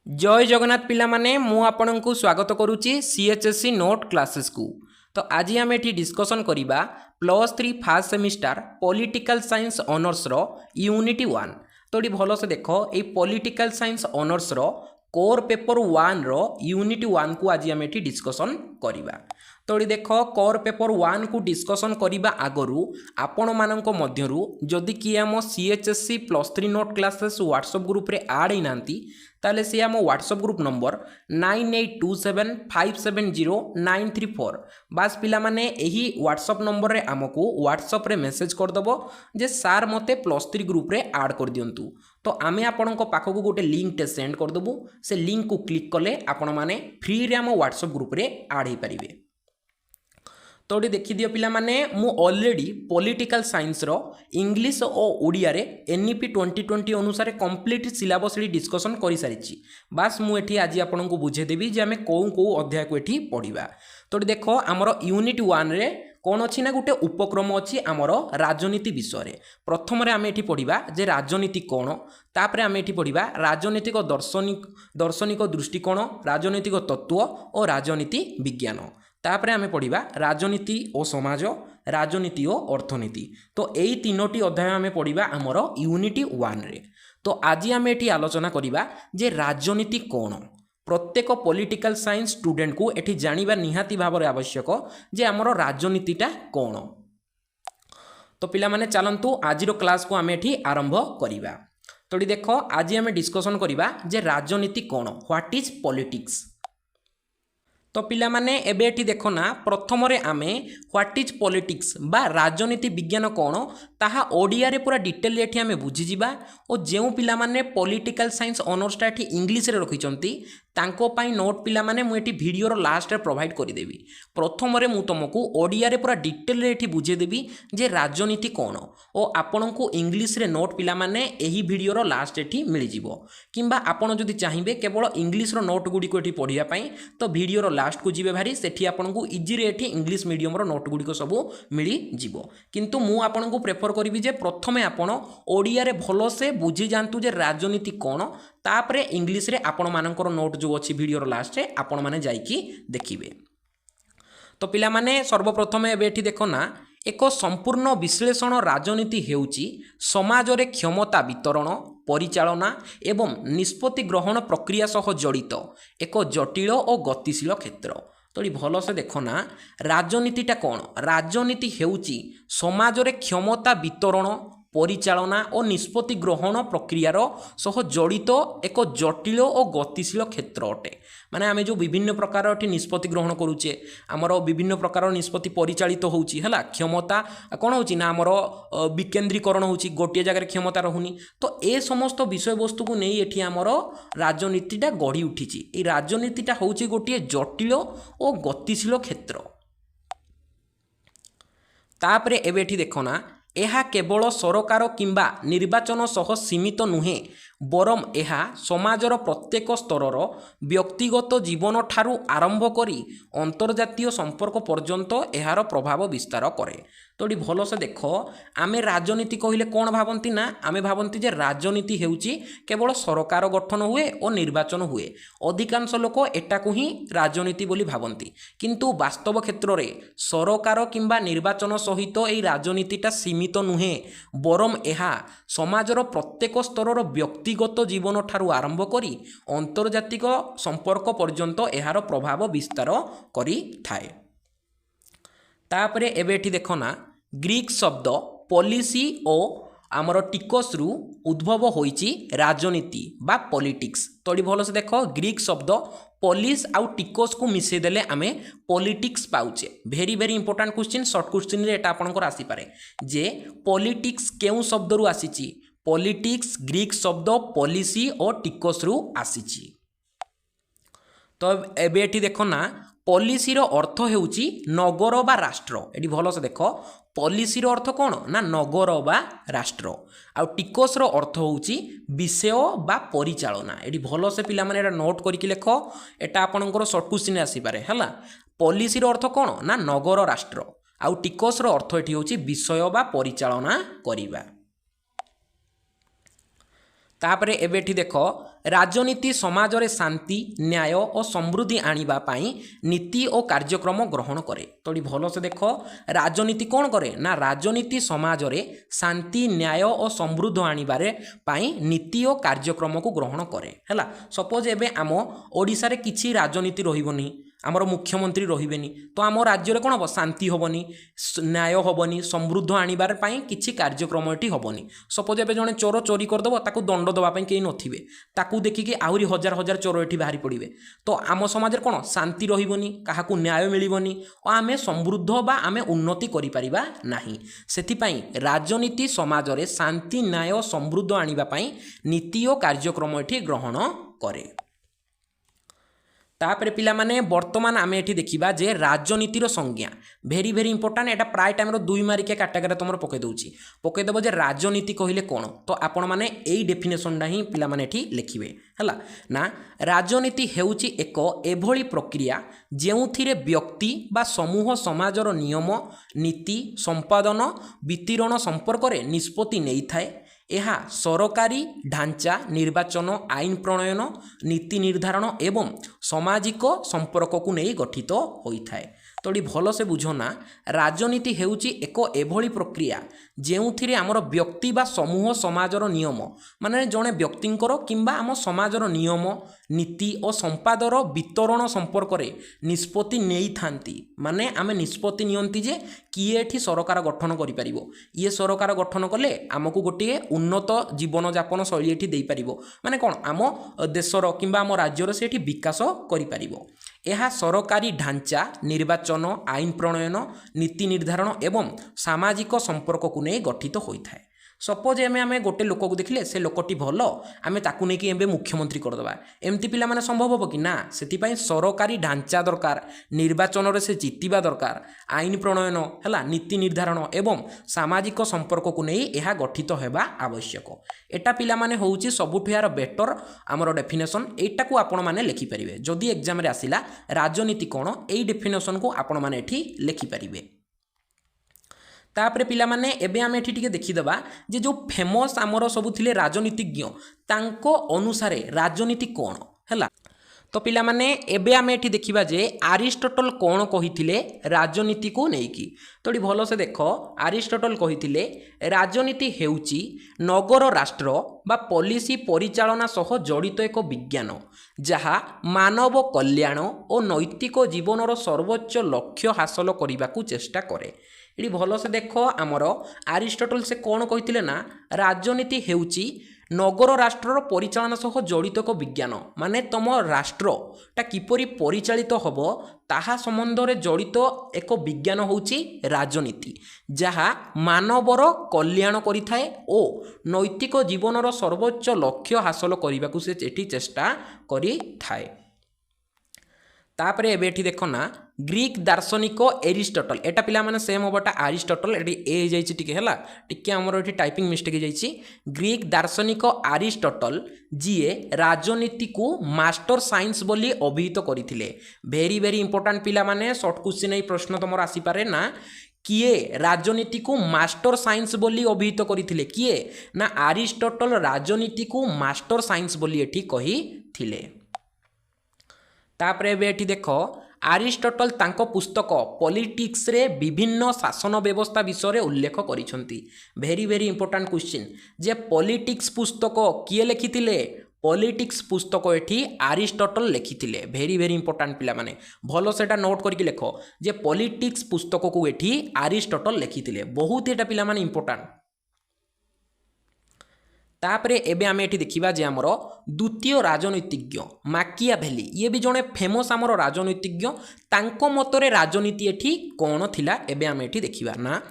जय जगन्नाथ पिला माने मु आपनकु स्वागत करुच्ची सीएचएससी नोट क्लासेस को। तो आज आम ये डिस्कसन करिबा +3 first semester political science honours रो यूनिट 1। तो ये भल से देख ये पॉलिटिकल साइंस ऑनर्स रो कोर पेपर 1 रो यूनिट 1 को आज आम ये डिस्कसन करिबा। तो ये देख कोर पेपर 1 को डिस्कसन करिबा आगरु आपण मानक मध्यरु जदि किए आम सीएचएससी +3 नोट क्लासेस व्हाट्सएप ग्रुप रे ऐड होइनांती ताले सी आम व्हाट्सएप ग्रुप नंबर 9827570934 बास पिला माने एही व्हाट्सएप नंबर रे आमको व्हाट्सएप रे मेसेज करदबो जे सार मते +3 ग्रुप रे ऐड कर दियंतु। तो आमे आपनको पाखको गोटे लिंक टे सेंड करदबु से लिंक को क्लिक कले आपण माने फ्री रे आम व्हाट्सएप ग्रुप रे ऐड हे परिबे। तो ये देखी दियो पिला माने मु ऑलरेडी पॉलिटिकल साइंस रो इंग्लिश और ओडिया रे एनईपी 2020 अनुसार कंप्लीट सिलेबस री डिस्कशन करि सारिछि। बास मु एठी आज आपन को बुझे देबी जे हमें को अध्याय को एठी पढिबा। तो देखो हमर यूनिट 1 रे कौन अच्छी ना गोटे उपक्रम अच्छी आमर राजनीति विषय रे। प्रथम रे आम एठी पढ़िबा जे राजनीति कौन, तापरे आम एठी पढ़िबा राजनीतिक दर्शनिक दृष्टिकोण, राजनीतिक तत्व और राजनीति विज्ञान। तापरे आमे पढ़िबा राजनीति और समाज, राजनीति और अर्थनीति। तो यही तीनोटी अध्याय आमे पढ़िबा आमर यूनिट 1 रे। तो आज आमे एठी आलोचना करिबा जे राजनीति कौन। प्रत्येक पॉलिटिकल साइंस स्टूडेंट को एठी जानिबा निहाती भाବରେ आवश्यक जे आमर राजनीतिटा कौन। तो पिला माने चलंतु आजिरो क्लास को आमे एठी आरंभ करिबा। तो देखो आज आमे डिस्कशन करिबा जे राजनीति कौन, व्हाट इज पॉलिटिक्स। तो पिला माने एबे एठी देखो ना प्रथम रे आमे व्हाट इज पॉलिटिक्स बा राजनीति विज्ञान कौन ताहा ओडिया रे पूरा डिटेल एठी आमे बुझी जिबा। और जेउ पिला माने पॉलिटिकल साइंस ऑनर्स टा एठी इंग्लिश रे रखिचंती तांको पाई नोट पिला माने मु एठी वीडियो रो लास्ट रे प्रोवाइड करि देबी। प्रथम रे मु तुमको ओडिया रे पूरा डिटेल रे एठी बुझे देबी जे राजनीति कौन और आपनको इंग्लिश रे नोट पिला माने एही वीडियो रो लास्ट एठी मिलि जिवो। किंबा आपण जदि चाहिबे केवल इंग्लिश रो नोट गुडी को एठी पढिया पई तो वीडियो रो लास्ट को जीवे भारी सेठी आपनको इजी रे एठी इंग्लिश मीडियम रो नोट गुडी को सब मिली जिवो। किंतु मु आपनको प्रेफर करिवि जे प्रथमे आपण ओडिया रे भलो से बुझी जानतु जे राजनीति कौन, तापरे इंग्लिश रे आपण मानकर नोट जो अछि वीडियो रो लास्ट रे आपण माने जाईकी देखिबे। तो पिला माने सर्वप्रथम एबे एठी देखो ना एक संपूर्ण विश्लेषण राजनीति हेउची समाज रे क्षमता वितरण, परिचालना एवं निष्पत्ति ग्रहण प्रक्रिया सह जड़ित एक जटिल और गतिशील क्षेत्र। तो ये भल से देख ना राजनीतिटा कौन। राजनीति हेउची समाज रे क्षमता वितरण, परिचालना और निष्पत्ति ग्रहण प्रक्रियार सह जड़ित एक जटिल और गतिशील क्षेत्र अटे। माने आमे जो विभिन्न प्रकार निष्पत्ति ग्रहण करूचे आमर विभिन्न प्रकार निष्पत्ति परिचालित होउची हला क्षमता कौन होउची ना आमर विकेंद्रीकरण होउची गोटे जगह क्षमता रहुनी। तो ए समस्त विषय वस्तु को नहीं एठी आमर राजनीतिटा गढ़ी उठीची। ए राजनीतिटा होउची गोटे जटिल और गतिशील क्षेत्र। तापरे एबे एठी देखो ना एहा केवल सरकार किंबा निर्वाचन सह सीमित नुहे बरम एहा समाजर प्रत्येक स्तरर व्यक्तिगत जीवन ठारू आरंभ करी अंतर्जातीय संपर्क पर्यंत एहार प्रभाव विस्तार करे। तो ये भल से देख आमे राजनीति कहले कौन भावंती ना आमे भावंती जे राजनीति हेउची केवल सरकार गठन हुए और निर्वाचन हुए। अधिकांश लोक एटा को ही राजनीति बोली भावंती, किंतु वास्तव क्षेत्र रे सरकार किंबा निर्वाचन सहित एई राजनीतिटा सीमित नुहे बरम एहा समाजर प्रत्येक स्तरर व्यक्तिगत जीवन ठारू आरंभ करी अंतर्जातिक संपर्क पर्यंत एहार प्रभाव विस्तार करि थाए। तापरे एबे एठी देखो ना ग्रीक शब्द पॉलिसी और आमर टिकस रु उद्भव होइची राजनीति बा पॉलिटिक्स। तो ये भल से देख ग्रीक शब्द पॉलिस आउ टिकस को मिसे देले आमे पॉलिटिक्स पाउचे। Very very important question, short question रे एटा आपनकर आसी पारे जे पॉलिटिक्स केउ शब्द रु आसीची। पॉलिटिक्स ग्रीक शब्द पॉलिसी और टिकस रु आसीची। तो एबे एठी देखो ना पॉलिसी रो अर्थ हेउची नगर बा राष्ट्र। एटी भल से देख पॉलिसी रो अर्थ कौन ना नगर बा राष्ट्र आउ टिकस रो अर्थ होउची विषय बा परिचालना। एटी भल से पिला माने एटा नोट करके लेख, एटा आपनकर शॉर्ट क्वेश्चन आसी पारे हला। पॉलिसी रो अर्थ कौन ना नगर राष्ट्र आउ टिकस रो अर्थ एटी होउची विषय बा परिचालना करिबा। तापरे एबेठी देख राजनीति समाज रे शांति न्याय और समृद्धि आनिबा पाई नीति और कार्यक्रम ग्रहण करे। तो ये भल से देख राजनीति कौन करे ना राजनीति समाज रे शांति न्याय और समृद्ध आनिबारे पाई नीति और कार्यक्रम को ग्रहण करे हैला। सपोज एबे आम ओडिसा रे किछि राजनीति रहिबोनी आमर मुख्यमंत्री रहिबेनी तो आम राज्य कौन हम शांति हेनी न्याय हेनी समृद्ध आनिबार पाई किछि कार्यक्रम ये हेनी। सपोज एबे जने चोर चोरी करदेव ताकू दंड देवाई कहीं नथिबे ताकू देखिकी आहरी हजार हजार चोर ये बाहरी पड़े तो आम समाज कौन शांति रहिबोनी काहाकू न्याय मिलिबोनी और आमे समृद्ध बा आमे उन्नति करि परिबा नाही। सेथिपाई राजनीति समाज रे शांति न्याय समृद्ध आनिबा पाई नीति और कार्यक्रम ये ग्रहण करे। तापर पिला माने वर्तमान आमे एठी देखिबा जे राजनीतिर संज्ञा भेरी भेरी इंपोर्टेंट एटा प्राय टाइम रो 2 मार्किया कैटेगरी तुमर पके दउची पके देबो जे राजनीति कहिले कोन तो आपण माने एई डेफिनेशन डा ही पिला माने एठी लिखिबे हला ना राजनीति हेउची एक एभली प्रक्रिया जेउथिरे व्यक्ति बा समूह समाजर नियम नीति संपादन वितरण संपर्क रे निष्पत्ति नेई थाए। यह सरकारी ढांचा निर्वाचन आईन प्रणयन नीति निर्धारण एवं सामाजिक संपर्क को नहीं गठित होता है। तो ये भल से बुझना राजनीति हेउची एक एभली प्रक्रिया जेउथिरे आमर व्यक्ति बा समूह समाजर नियम माने जड़े व्यक्तिंकर किंबा आम समाजर नियम नीति और संपादर वितरण संपर्क रे निष्पत्ति नहीं थांती माने आमे निष्पत्ति नियंती जे किए एठी सरकार गठन करि परिबो ये सरकार गठन कले आमको गोटे उन्नत जीवन यापन शैली एठी देई परिबो माने कोन आम देशर किंबा आम राज्यर से एठी विकास करि परिबो। यह सरकारी ढांचा निर्वाचन आईन प्रणयन नीति निर्धारण एवं सामाजिक संपर्क को नहीं गठित होता है। सपोज आम गोटे लोक को देखले से लोकटी भल आम ताकू नहीं कि मुख्यमंत्री करदे एमती पिला माने संभव हम कि ना से सरकारी ढांचा दरकार निर्वाचन रे से जीतिबा दरकार आईन प्रणयन है नीति निर्धारण एवं सामाजिक संपर्क को नहीं यह गठित होगा आवश्यक। एटा पिला माने होउची सबुठु यार बेटर आमर डेफिनेशन एटा को आपण माने लिखि परिबे जदि एग्जाम रे आसिला राजनीति कोन एई डेफिनेशन को आपण माने एठी लिखि परिबे। तापरे पिला माने एबे आमे एठी टिके देखिदबा जे जो फेमस आमर सबु थिले राजनीतिज्ञ तांको अनुसारे राजनीति कोन हैला। तो पिला माने एबे आमे एठी देखिबा जे अरिस्टोटल कोन कहिथिले राजनीति को नेकी। तो भल से देख अरिस्टोटल कहिथिले राजनीति हेउची नगर राष्ट्र बा पॉलिसी परिचालना सह जड़ित एक विज्ञान जहा मानव कल्याण और नैतिक जीवनर सर्वोच्च लक्ष्य हासिल करने को चेष्टा करे। ये भल से देख आमर अरिस्टोटल से कौन कही ना राजनीति हेउची नगर राष्ट्रर परिचालना सह जड़ित एक विज्ञान माने तुम राष्ट्रटा किपरि परिचालित हम ताहा संबंध रे जड़ित एक विज्ञान होउची राजनीति जहा मानवर कल्याण करिथाए ओ नैतिक जीवनर सर्वोच्च लक्ष्य हासिल करने को से चेष्टा करिथाए। तापरे एबे एठी देखो ना ग्रीक दार्शनिक एरिस्टोटल एटा पिला माने सेम होबटा अरिस्टोटल एटी ए जाइछि टिके हला टिके हमर एठी टाइपिंग मिस्टेक जाइछि। ग्रीक दार्शनिक अरिस्टोटल जीए राजनीति को मास्टर साइंस बोली अभिहित करिथिले। वेरी वेरी इंपोर्टेंट पिला माने शॉर्ट क्वेश्चन ए प्रश्न तमर आसी पारे ना किए राजनीति को मास्टर साइंस बोली अभिहित करिथिले किए ना अरिस्टोटल राजनीति को मास्टर साइंस बोली एठी कहिथिले। तापरे एठी देख अरिस्टोटल तांको पुस्तक पॉलिटिक्स रे विभिन्न शासन व्यवस्था विषय उल्लेख करिसंती। वेरी वेरी इंपोर्टेंट क्वेश्चन जे पॉलिटिक्स पुस्तक किए लिखिथिले पॉलिटिक्स पुस्तक एठी अरिस्टोटल लिखिथिले। वेरी वेरी इंपोर्टेंट पिला माने भलो सेटा नोट करके लिख जे पॉलिटिक्स पुस्तक को एठी अरिस्टोटल लिखिथिले बहुत एटा पिला माने इंपोर्टेंट। तापरे एबे आमे एठी देखिबा जे हमर द्वितीय राजनीतिज्ञ माकियाभेली ये भी जने फेमस आमर राजनीतिज्ञ तांको मतरे राजनीति एठी कोन थिला एबे आमे एठी देखिबा ना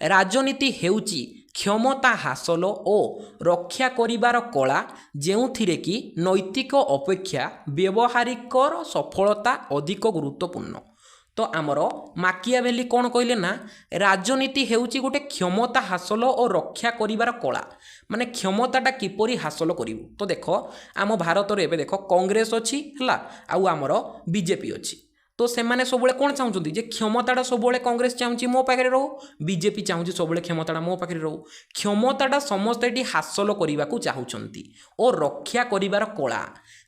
राजनीति हेउची क्षमता हासिल ओ रक्षा करिबार कला जेउथिरे कि नैतिक अपेक्षा व्यवहारिकर सफलता अधिक गुरुत्वपूर्ण। तो आमर माकियाभेली कौन कहले ना राजनीति हेउची गोटे क्षमता हासिल और रक्षा करिबार कला माने क्षमताटा किपरि हासिल करिवु। तो देख आम भारत रे एबे देख कांग्रेस अछि हला आउ आमर बीजेपी अछि। तो सेमाने सबुले कौन चाहूँगी जे क्षमताटा सबुले कांग्रेस चाहूँगी मो पाखे रहू बीजेपी चाहूँगी सबुले क्षमताटा मो पाखे रहू क्षमताटा समस्ते ये हासिल करने को चाहूँगी और रक्षा करिवार कला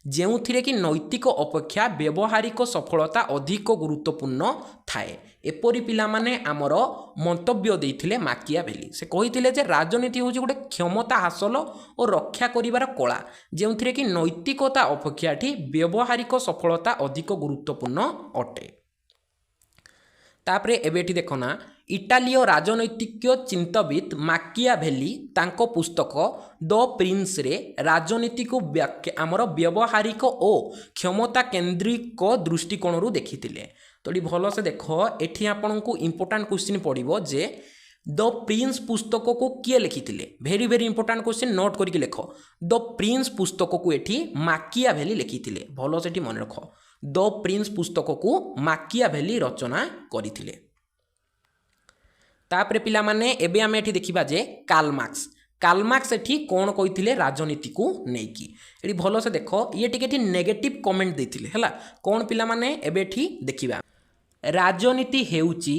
ଯେଉଁଥିରେ କି ନୈତିକ ଅପେକ୍ଷା ବ୍ୟବହାରିକ ସଫଳତା ଅଧିକ ଗୁରୁତ୍ୱପୂର୍ଣ୍ଣ ଥାଏ ଏପରି ପିଲାମାନେ ଆମର ମନ୍ତବ୍ୟ ଦେଇଥିଲେ ମାକିଆଭେଲି ସେ କହିଥିଲେ ଯେ ରାଜନୀତି ହେଉଛି ଗୋଟେ କ୍ଷମତା ହାସଲ ଓ ରକ୍ଷା କରିବାର କଳା ଯେଉଁଥିରେ କି ନୈତିକତା ଅପେକ୍ଷା ଏଠି ବ୍ୟବହାରିକ ସଫଳତା ଅଧିକ ଗୁରୁତ୍ୱପୂର୍ଣ୍ଣ ଅଟେ तापरे एबेठी देखो ना इटालीय राजनैतिक चिंतविद माकियाभेली तांको पुस्तक द प्रिंस रे राजनीति को आमर व्यवहारिक और क्षमता केन्द्रिक दृष्टिकोण देखिथिले तो ये भल से देख एठी आपन को इंपोर्टेंट क्वेश्चन पड़िबो जे द प्रिंस पुस्तक को किए लिखिथिले very very important question note करके लिख द प्रिंस पुस्तक को एठी माकियाभेली लिखिथिले भल से मन रख द प्रिंस पुस्तक को माकियाभेली रचना करथिले तापरे पिला माने एबे आमे एठी देखिबा जे कार्ल मार्क्स एठी कोन कहिथिले राजनीति को नेकी एठी भलो से देखो ये टिके नेगेटिव कमेंट देथिले हला कोन पिला माने एबे एठी देखिबा राजनीति हेउची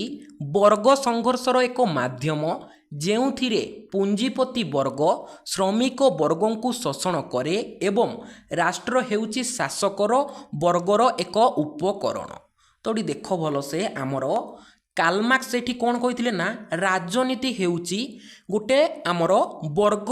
वर्ग संघर्षर एक माध्यम ଯେଉଁଥିରେ ପୁଞ୍ଜିପତି ବର୍ଗ ଶ୍ରମିକ ବର୍ଗଙ୍କୁ ଶୋଷଣ କରେ ଏବଂ ରାଷ୍ଟ୍ର ହେଉଛି ଶାସକର ବର୍ଗର ଏକ ଉପକରଣ ତ ଏଠି ଦେଖ ଭଲସେ ଆମର कार्ल मार्क्स एठी कोन कहिथिले ना राजनीति हेउची गोटे आमर वर्ग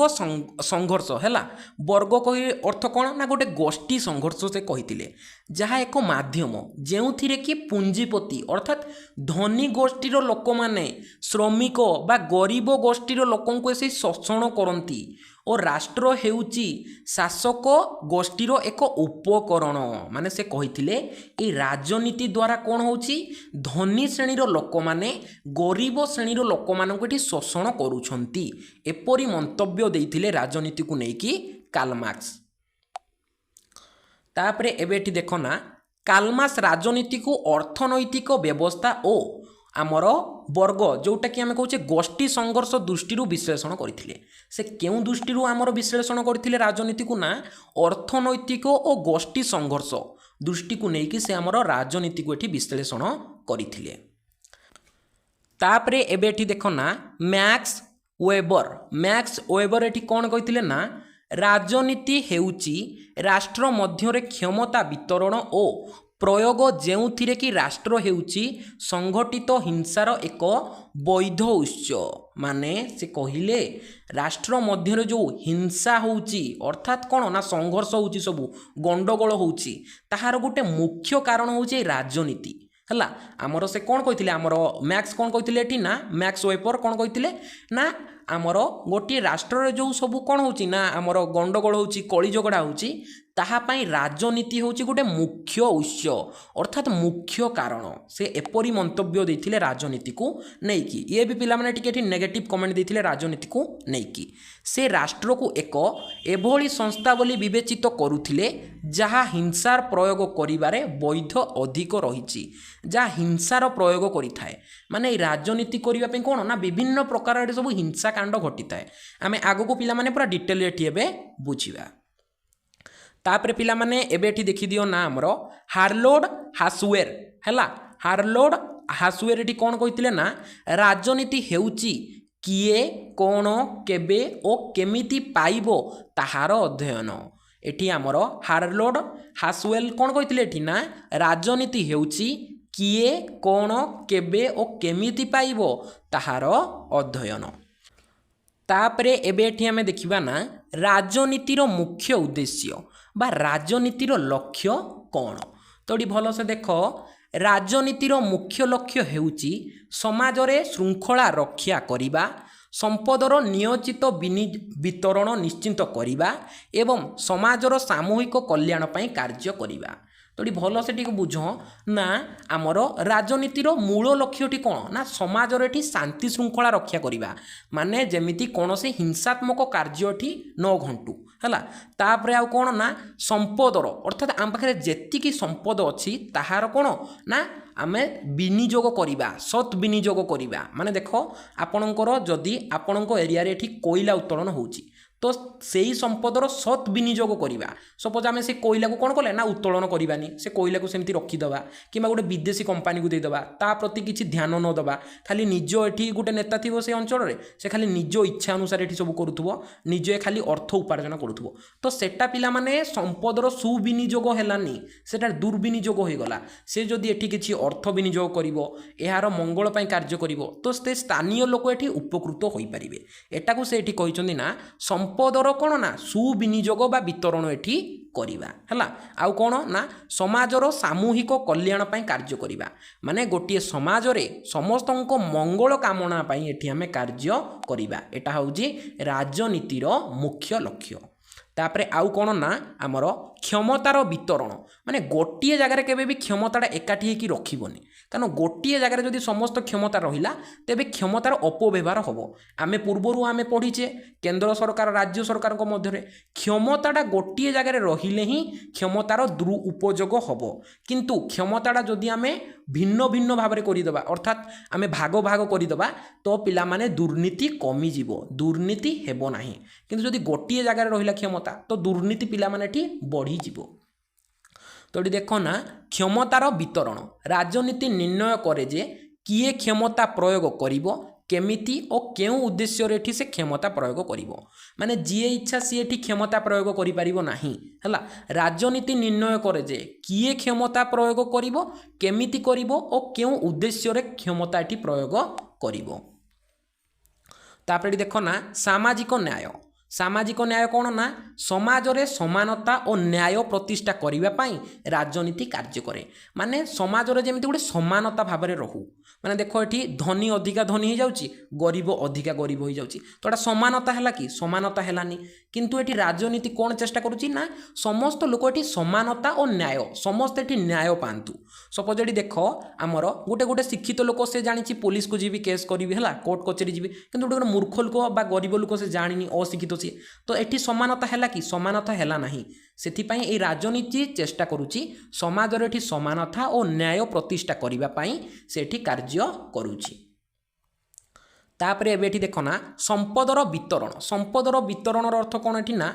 संघर्ष हैला वर्ग कहि अर्थ कोन ना गोटे गोष्ठी संघर्ष से कहिथिले जहा एक माध्यम जेउथिरे कि पुंजीपति अर्थात धनी गोष्ठीर लोक माने श्रमिक बा गरीब गोष्ठीर लोकंको से शोषण करंती और राष्ट्र हेउची शासक गोष्ठीर एक उपकरण माने से कहिथिले ए राजनीति द्वारा कोन होउची धनी श्रेणीर लोक माने गरीब श्रेणीर लोक माननको एठी शोषण करूछंती एपरि मंतव्य देइथिले राजनीति को नेकी कार्ल मार्क्स तापरे एबे एठी देखो ना कार्ल मार्क्स राजनीति को अर्थनैतिक व्यवस्था ओ आमर वर्ग जोटा कि आम कहे गोष्ठी संघर्ष दृष्टि विश्लेषण करते से क्यों दृष्टि आमर विश्लेषण करते राजनीति को ना अर्थनैतिक और गोष्ठी संघर्ष दृष्टि को लेकिन से आमर राजनीति को ये विश्लेषण करते तापरे एबे एठी देखो ना मैक्स वेबर एठी कौन कहते ना राजनीति हेउची राष्ट्र मध्य क्षमता वितरण और प्रयोग जेउथिरे कि राष्ट्र हेउची संगठित हिंसार एक वैध उत्स माने से कहिले राष्ट्र मध्य जो हिंसा होउची अर्थात कौन ना संघर्ष होउची सब गंडगोल होउची ताहार गोटे मुख्य कारण होउची राजनीति हला आमर से कौन कहते आमर मैक्स कौन कहते ना मैक्स वेबर कौन कहते ना आमर गोटे राष्ट्र जो सब कौन होउची ना आमर गंडगोल होउची कली झगड़ा होउची ताहापाई राजनीति होउची गोटे मुख्य उत्स अर्थात मुख्य कारण से एपरी मंतव्य देथिले राजनीति को नेकी ये भी पिला माने टिके नेगेटिव कमेंट देथिले राजनीति को नेकी से राष्ट्र को एक एभली संस्था बोली विवेचित करुथिले जहा हिंसार प्रयोग करिबारे वैध अधिक रहिछि जहा हिंसार प्रयोग करिथाए माने राजनीति करिबा पे कोन ना विभिन्न प्रकार सब हिंसा कांड घटिताए आमे आगो को पिला माने पूरा डिटेल एठी एबे बुझिबा तापरे पिला माने एबे एठी देखि दियो ना हमरो हार्लोड हासुएर हैला हार्लोड हासुएर एठी कोन कहितले ना राजनीति हेउची किए कोन केबे ओ केमिति पाइबो ताहार अध्ययन एठी हमरो हार्लोड हासुएल कोन कहितले एठी ना राजनीति हेउची किए कोन केबे ओ केमिति पाइबो ताहार अध्ययन तापरे एबे एठी हमें देखिबा ना राजनीतिर मुख्य उद्देश्य बा राजनीतिर लक्ष्य कौन तो ये भल से देख राजनीतिर मुख्य लक्ष्य हेउची समाज रे श्रृंखला रक्षा करिबा संपदर नियोजित वितरण निश्चित करिबा एवं समाजर सामूहिक कल्याण पई कार्य करिबा तो ये भल से बुझ ना आमर राजनीतिर मूल लक्ष्यटी कौन ना समाज रे शांति श्रृंखला रक्षा करिबा माने जेमिति कौनसी हिंसात्मक कार्यटी न घंटू है तापर आउ कौन ना संपदर अर्थात आम पाखे जेतिकी संपद अच्छी ताहार कौन ना आमे विनियोग करिबा सत् विनियोग करिबा माने देख आपणकर जदि आपणको एरिया रे कोयला उत्तोलन होउची तो सेही संपदर सत् विनियोग करवा सपोज आम से कोईला को कौन कले ना उत्तोलन करवानी से कोईला को सेमती रखीदे कि गोटे विदेशी कंपानी को देदेबा ता प्रति किसी ध्यान न देवा खाली निज एठी गोटे नेता थी से अंचल से खाली निज इच्छा अनुसार ये सब करुव निजे खाली अर्थ उपार्जन करुव तो सेटा पिला माने संपदर सुविनियोग हेलानी सेटा दुर्विनियोग होगला से जदि एठी किसी अर्थ विनियोग करिवो एहार मंगल पई कार्य करिवो तो से स्थानीय लोक एठी उपकृत होई परिबे एटा को से एठी कहिसंदी ना संपदर कोन ना सुविनियोग बा वितरण एठी करिवा हला आउ कोन ना समाजर सामूहिक कल्याण पई कार्य करिवा माने गोटिए समाज रे समस्तनको मंगल कामना पई एठी हमें कार्य करिवा एटा होउजी राजनीतिर मुख्य लक्ष्य तापरे आउ कोन ना आमर क्षमतार वितरण माने गोटिए जगार केबे भी क्षमताटा एकाठी हेकी रखिबोनी कारण गोटिए जगार जदि समस्त क्षमता रहिला तेबे क्षमतार अपव्यवहार होबो आमे पूर्वरु आमे पढिचे केंद्र सरकार राज्य सरकार को मध्यरे क्षमताटा गोटिए जगार रहिले ही क्षमतार दुरुपयोग होबो किंतु क्षमताटा जदि आमे भिन्न भिन्न भाव में करदेबा अर्थात आमे भाग भाग करदेबा तो पिला माने दुर्नीति कमी जीवो दुर्नीति हेबो नाही किंतु जदि गोटिए जगार रहिला क्षमता तो दुर्नीति पिला माने ठी बढ़ी जीवो तो देख ना क्षमतार वितरण राजनीति निर्णय करे जे किए क्षमता प्रयोग करिवो केमिति और केउ उद्देश्य रे से क्षमता प्रयोग करिवो माने जीए इच्छा सी एठी क्षमता प्रयोग करि परिवो नाही हला राजनीति निर्णय करे जे किए क्षमता प्रयोग करिवो केमिति करिवो और केउ उद्देश्य रे क्षमता एठी प्रयोग करिवो तापरे देख ना सामाजिक न्याय कौन ना समाज रे समानता और न्याय प्रतिष्ठा करने पाई राजनीति कार्य करे माने समाज रे जेमिति गोटे समानता भाव में रहू माने देख ये धनी अधिका धनी हो जाउची गरीब अधिका गरीब हो जाउची तो एटा समानता हैला कि समानता हैलानी किंतु एटी राजनीति कौन चेष्टा करुची ना समस्त लोक एटी समानता और न्याय समस्त एटी न्याय पांतु सपोज एटी देख आमर गोटे गोटे शिक्षित लोक से जानी पुलिस को जीवी केस करी है कोर्ट कचेरी जीवी किंतु गोटे मूर्ख लोक बा गरीब लोक से जानी अशिक्षित सी तो एटी समानता हैला कि समानता हैला नाही सेथिपाई ए राजनीति चेष्टा करुची समाज रे एटी समानता और न्याय प्रतिष्ठा करिबा पाई सेठी कार्य करुची तापरे एबेठी देखना संपदर वितरणर अर्थ कौन एठी ना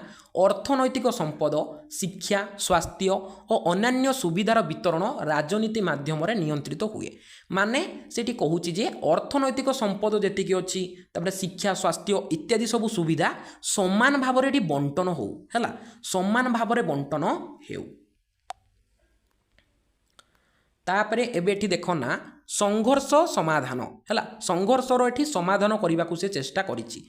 अर्थनैतिक संपद शिक्षा स्वास्थ्य और अन्यान्य सुविधार वितरण राजनीति माध्यम रे नियंत्रित हुए माने सेठी कहूची जे अर्थनैतिक संपद जेतिकी अछि तापरे शिक्षा स्वास्थ्य इत्यादि सब सुविधा समान भाव रे एठी बंटन हो हैला समान भाव रे बंटन हेउ तापरे एबेठी देखना संघर्ष समाधान है संघर्षर एठी समाधान करने को से चेष्टा करिछि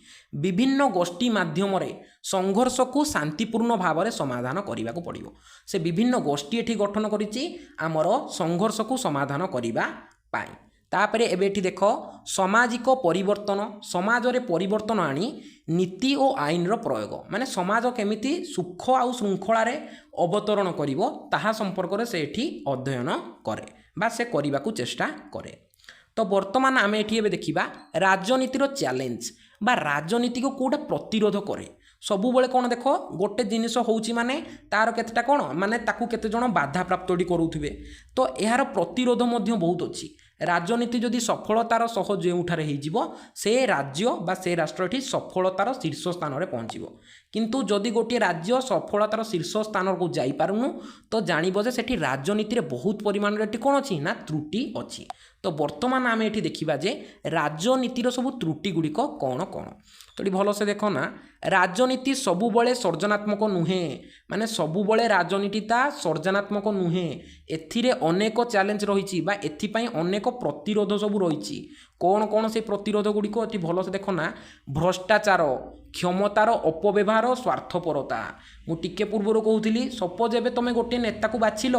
विभिन्न गोष्ठी माध्यम रे संघर्ष को शांतिपूर्ण भाव में समाधान करने को पड़िबो से विभिन्न गोष्ठी एठी गठन करिछि आमर संघर्ष को समाधान करने पाई तापरे एबेठी देख सामाजिक परिवर्तन समाज रे परिवर्तन आनी नीति और आईन रो प्रयोग माने समाज केमिति सुख आउ श्रृंखला रे अवतरण करिवो ताहा संपर्क रे से एठी अध्ययन करे बा से करने को चेष्टा करे तो वर्तमान आम ये देखा राजनीतिर चैलेंज बा राजनीति को कौटा प्रतिरोध करे सबुबले कौन देख गोटे जिनिस होउची माने तार केतेटा कौन माने ताकू केते जण बाधा प्राप्त करुथिबे तो यार प्रतिरोध मध्य बहुत अच्छी राजनीति जदि सफलतार सह जोठारे हो से राज्य बा से राष्ट्रटी सफलतार शीर्ष स्थान में पहुँचो किंतु जदि गोटे राज्य सफलतार शीर्ष स्थान को जापारूनु तो जानव जे सेठी राजनीति बहुत परिमाण कौन अच्छी ना त्रुटि अच्छी तो वर्तमान आम ये देखा जे राजनीतिर सब त्रुटि गुड़िक कौन कौन तो ये भल से देख ना राजनीति सबुबले सर्जनात्मक नुहे माने सबुबले राजनीतिता सर्जनात्मक नुहे एथिरे अनेक चैलेंज रही एथिपाई अनेक प्रतिरोध सब रही कौन कौन से प्रतिरोध गुड़िक ये भल से देख ना भ्रष्टाचार क्षमतार अपव्यवहार स्वार्थपरता मुझे पूर्वर कहूली सपोज एवं तुम गोटे नेता को बाछिल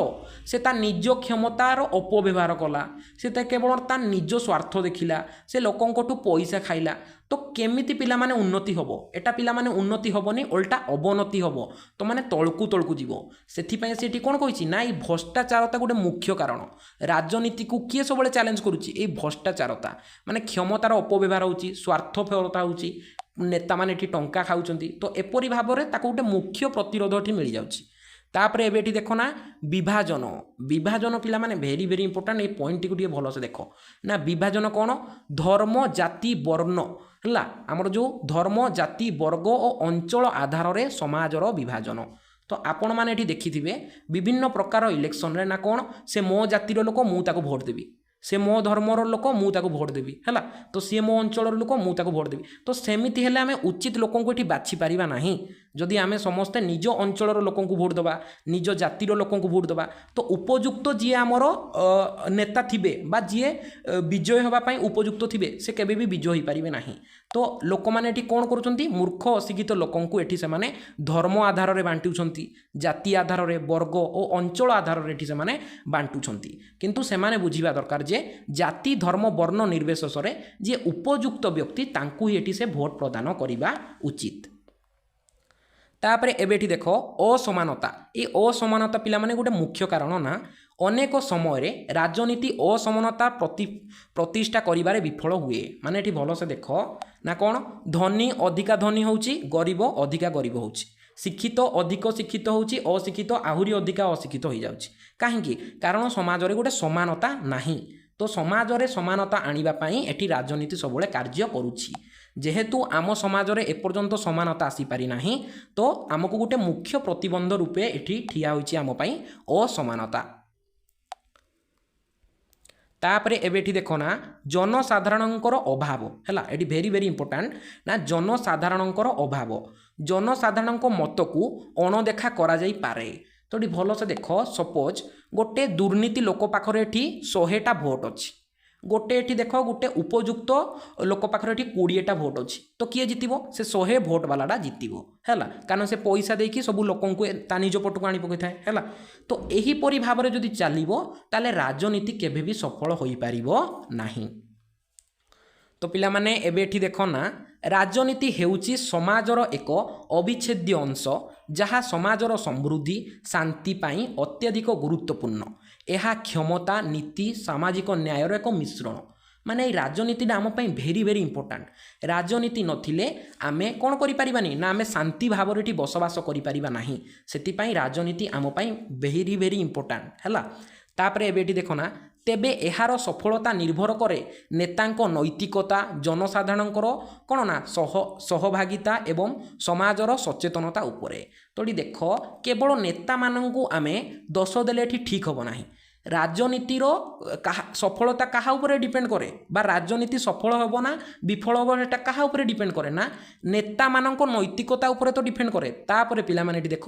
से ता निज क्षमतार अपव्यवहार कला से केवल ता निज स्वार्थ देखिला से लोकंठू पैसा खाइला तो केमिति पिला माने उन्नति होबो एटा पिला माने उन्नति होबोनी उल्टा अवनति होबो तो माने तळकू जीवो सेथिपाई सेठी कोन कहिछि ना ई भ्रष्टाचारता गोटे मुख्य कारण राजनीति को किए सबले चैलेंज करूछि ए भ्रष्टाचारता माने क्षमतार अपव्यवहार होउछि स्वार्थपरता होउछि नेता माने एठी टंका खाउछंती तो एपरि भाबरे ताको गोटे मुख्य प्रतिरोध एठी मिल जाउछि तापरे एबे एठी देखो ना विभाजन पिला माने वेरी इंपोर्टेंट ए पॉइंट को भल से देख ना विभाजन कौन धर्म जाति वर्ण ହେଲା ଆମର ଯେଉଁ ଧର୍ମ ଜାତି ବର୍ଗ ଓ ଅଞ୍ଚଳ ଆଧାରରେ ସମାଜର ବିଭାଜନ। ତ ଆପଣମାନେ ଏଠି ଦେଖିଥିବେ ବିଭିନ୍ନ ପ୍ରକାର ଇଲେକ୍ସନରେ ନା କ'ଣ ସେ ମୋ ଜାତିର ଲୋକ ମୁଁ ତାକୁ ଭୋଟ ଦେବି, ସେ ମୋ ଧର୍ମର ଲୋକ ମୁଁ ତାକୁ ଭୋଟ ଦେବି, ହେଲା ତ ସିଏ ମୋ ଅଞ୍ଚଳର ଲୋକ ମୁଁ ତାକୁ ଭୋଟ ଦେବି। ତ ସେମିତି ହେଲେ ଆମେ ଉଚିତ ଲୋକଙ୍କୁ ଏଠି ବାଛିପାରିବା ନାହିଁ। ଯଦି ଆମେ ସମସ୍ତେ ନିଜ ଅଞ୍ଚଳର ଲୋକଙ୍କୁ ଭୋଟ ଦେବା, ନିଜ ଜାତିର ଲୋକଙ୍କୁ ଭୋଟ ଦେବା, ତ ଉପଯୁକ୍ତ ଯିଏ ଆମର ନେତା ଥିବେ ବା ଯିଏ ବିଜୟ ହେବା ପାଇଁ ଉପଯୁକ୍ତ ଥିବେ ସେ କେବେ ବି ବିଜୟ ହୋଇପାରିବେ ନାହିଁ। ତ ଲୋକମାନେ ଏଠି କ'ଣ କରୁଛନ୍ତି, ମୂର୍ଖ ଅଶିକ୍ଷିତ ଲୋକଙ୍କୁ ଏଠି ସେମାନେ ଧର୍ମ ଆଧାରରେ ବାଣ୍ଟୁଛନ୍ତି, ଜାତି ଆଧାରରେ, ବର୍ଗ ଓ ଅଞ୍ଚଳ ଆଧାରରେ ଏଠି ସେମାନେ ବାଣ୍ଟୁଛନ୍ତି। କିନ୍ତୁ ସେମାନେ ବୁଝିବା ଦରକାର ଯେ ଜାତି ଧର୍ମ ବର୍ଣ୍ଣ ନିର୍ବିଶେଷରେ ଯିଏ ଉପଯୁକ୍ତ ବ୍ୟକ୍ତି ତାଙ୍କୁ ହିଁ ଏଠି ସେ ଭୋଟ ପ୍ରଦାନ କରିବା ଉଚିତ। ତାପରେ ଏବେ ଏଠି ଦେଖ ଅସମାନତା। ଏ ଅସମାନତା ପିଲାମାନେ ଗୋଟେ ମୁଖ୍ୟ କାରଣ ନା ଅନେକ ସମୟରେ ରାଜନୀତି ଅସମାନତା ପ୍ରତିଷ୍ଠା କରିବାରେ ବିଫଳ ହୁଏ। ମାନେ ଏଠି ଭଲସେ ଦେଖ ନା କ'ଣ, ଧନୀ ଅଧିକା ଧନୀ ହେଉଛି, ଗରିବ ଅଧିକା ଗରିବ ହେଉଛି, ଶିକ୍ଷିତ ଅଧିକ ଶିକ୍ଷିତ ହେଉଛି, ଅଶିକ୍ଷିତ ଆହୁରି ଅଧିକା ଅଶିକ୍ଷିତ ହୋଇଯାଉଛି। କାହିଁକି? କାରଣ ସମାଜରେ ଗୋଟେ ସମାନତା ନାହିଁ। ତ ସମାଜରେ ସମାନତା ଆଣିବା ପାଇଁ ଏଠି ରାଜନୀତି ସବୁବେଳେ କାର୍ଯ୍ୟ କରୁଛି। ଯେହେତୁ ଆମ ସମାଜରେ ଏପର୍ଯ୍ୟନ୍ତ ସମାନତା ଆସିପାରି ନାହିଁ ତ ଆମକୁ ଗୋଟେ ମୁଖ୍ୟ ପ୍ରତିବନ୍ଧ ରୂପେ ଏଠି ଠିଆ ହୋଇଛି ଆମ ପାଇଁ ଅସମାନତା। ତାପରେ ଏବେ ଏଠି ଦେଖ ନା ଜନସାଧାରଣଙ୍କର ଅଭାବ, ହେଲା ଏଠି ଭେରି ଭେରି ଇମ୍ପୋର୍ଟାଣ୍ଟ ନା ଜନସାଧାରଣଙ୍କର ଅଭାବ, ଜନସାଧାରଣଙ୍କ ମତକୁ ଅଣଦେଖା କରାଯାଇପାରେ। ତ ଏଠି ଭଲସେ ଦେଖ, ସପୋଜ ଗୋଟେ ଦୁର୍ନୀତି ଲୋକ ପାଖରେ ଏଠି 100ଟା ଭୋଟ ଅଛି, ଗୋଟେ ଏଠି ଦେଖ ଗୋଟେ ଉପଯୁକ୍ତ ଲୋକ ପାଖରେ ଏଠି 20ଟା ଭୋଟ ଅଛି, ତ କିଏ ଜିତିବ? ସେ 100 ଭୋଟ ବାଲାଟା ଜିତିବ, ହେଲା କାରଣ ସେ ପଇସା ଦେଇକି ସବୁ ଲୋକଙ୍କୁ ତା ନିଜ ପଟକୁ ଆଣି ପକାଇଥାଏ, ହେଲା ତ ଏହିପରି ଭାବରେ ଯଦି ଚାଲିବ ତାହେଲେ ରାଜନୀତି କେବେ ବି ସଫଳ ହୋଇପାରିବ ନାହିଁ। ତ ପିଲାମାନେ ଏବେ ଏଠି ଦେଖ ନା ରାଜନୀତି ହେଉଛି ସମାଜର ଏକ ଅବିଚ୍ଛେଦ୍ୟ ଅଂଶ ଯାହା ସମାଜର ସମୃଦ୍ଧି ଶାନ୍ତି ପାଇଁ ଅତ୍ୟଧିକ ଗୁରୁତ୍ୱପୂର୍ଣ୍ଣ। ଏହା କ୍ଷମତା ନୀତି ସାମାଜିକ ନ୍ୟାୟର ଏକ ମିଶ୍ରଣ। ମାନେ ଏଇ ରାଜନୀତିଟା ଆମ ପାଇଁ ଭେରି ଭେରି ଇମ୍ପୋର୍ଟାଣ୍ଟ। ରାଜନୀତି ନଥିଲେ ଆମେ କ'ଣ କରିପାରିବାନି ନା ଆମେ ଶାନ୍ତି ଭାବରେ ଏଠି ବସବାସ କରିପାରିବା ନାହିଁ। ସେଥିପାଇଁ ରାଜନୀତି ଆମ ପାଇଁ ଭେରି ଭେରି ଇମ୍ପୋର୍ଟାଣ୍ଟ, ହେଲା। ତାପରେ ଏବେ ଏଠି ଦେଖ ନା ତେବେ ଏହାର ସଫଳତା ନିର୍ଭର କରେ ନେତାଙ୍କ ନୈତିକତା, ଜନସାଧାରଣଙ୍କର କ'ଣ ନା ସହଭାଗିତା ଏବଂ ସମାଜର ସଚେତନତା ଉପରେ। ତ ଏଠି ଦେଖ କେବଳ ନେତାମାନଙ୍କୁ ଆମେ ଦୋଷ ଦେଲେ ଏଠି ଠିକ୍ ହେବ ନାହିଁ। ରାଜନୀତିର ସଫଳତା କାହା ଉପରେ ଡିପେଣ୍ଡ କରେ ବା ରାଜନୀତି ସଫଳ ହେବ ନା ବିଫଳ ହେବ ସେଟା କାହା ଉପରେ ଡିପେଣ୍ଡ କରେ ନା ନେତାମାନଙ୍କ ନୈତିକତା ଉପରେ ତ ଡିପେଣ୍ଡ କରେ। ତାପରେ ପିଲାମାନେ ଏଠି ଦେଖ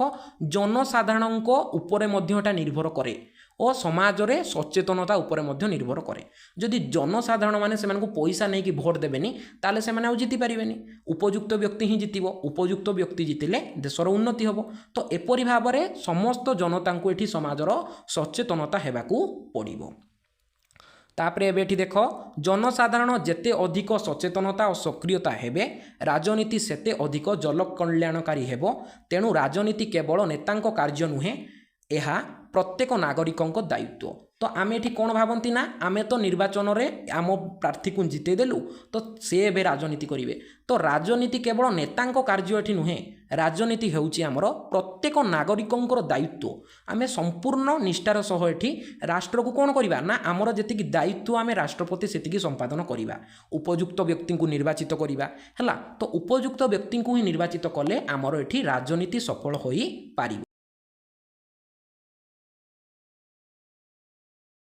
ଜନସାଧାରଣଙ୍କ ଉପରେ ମଧ୍ୟ ଏଟା ନିର୍ଭର କରେ ଓ ସମାଜରେ ସଚେତନତା ଉପରେ ମଧ୍ୟ ନିର୍ଭର କରେ। ଯଦି ଜନସାଧାରଣ ମାନେ ସେମାନଙ୍କୁ ପଇସା ନେଇକି ଭୋଟ ଦେବେନି ତାହେଲେ ସେମାନେ ଆଉ ଜିତି ପାରିବେନି। ଉପଯୁକ୍ତ ବ୍ୟକ୍ତି ହିଁ ଜିତିବ, ଉପଯୁକ୍ତ ବ୍ୟକ୍ତି ଜିତିଲେ ଦେଶର ଉନ୍ନତି ହେବ। ତ ଏପରି ଭାବରେ ସମସ୍ତ ଜନତାଙ୍କୁ ଏଠି ସମାଜର ସଚେତନତା ହେବାକୁ ପଡ଼ିବ। ତାପରେ ଏବେ ଏଠି ଦେଖ ଜନସାଧାରଣ ଯେତେ ଅଧିକ ସଚେତନତା ଓ ସକ୍ରିୟତା ହେବେ ରାଜନୀତି ସେତେ ଅଧିକ ଜନକଲ୍ୟାଣକାରୀ ହେବ। ତେଣୁ ରାଜନୀତି କେବଳ ନେତାଙ୍କ କାର୍ଯ୍ୟ ନୁହେଁ, ଏହା ପ୍ରତ୍ୟେକ ନାଗରିକଙ୍କ ଦାୟିତ୍ୱ। ତ ଆମେ ଏଠି କ'ଣ ଭାବନ୍ତି ନା ଆମେ ତ ନିର୍ବାଚନରେ ଆମ ପ୍ରାର୍ଥୀକୁ ଜିତେଇ ଦେଲୁ ତ ସେ ଏବେ ରାଜନୀତି କରିବେ। ତ ରାଜନୀତି କେବଳ ନେତାଙ୍କ କାର୍ଯ୍ୟ ଏଠି ନୁହେଁ, ରାଜନୀତି ହେଉଛି ଆମର ପ୍ରତ୍ୟେକ ନାଗରିକଙ୍କର ଦାୟିତ୍ୱ। ଆମେ ସମ୍ପୂର୍ଣ୍ଣ ନିଷ୍ଠାର ସହ ଏଠି ରାଷ୍ଟ୍ରକୁ କ'ଣ କରିବା ନା ଆମର ଯେତିକି ଦାୟିତ୍ୱ ଆମେ ରାଷ୍ଟ୍ର ପ୍ରତି ସେତିକି ସମ୍ପାଦନ କରିବା। ଉପଯୁକ୍ତ ବ୍ୟକ୍ତିଙ୍କୁ ନିର୍ବାଚିତ କରିବା, ହେଲା ତ ଉପଯୁକ୍ତ ବ୍ୟକ୍ତିଙ୍କୁ ହିଁ ନିର୍ବାଚିତ କଲେ ଆମର ଏଠି ରାଜନୀତି ସଫଳ ହୋଇପାରିବ।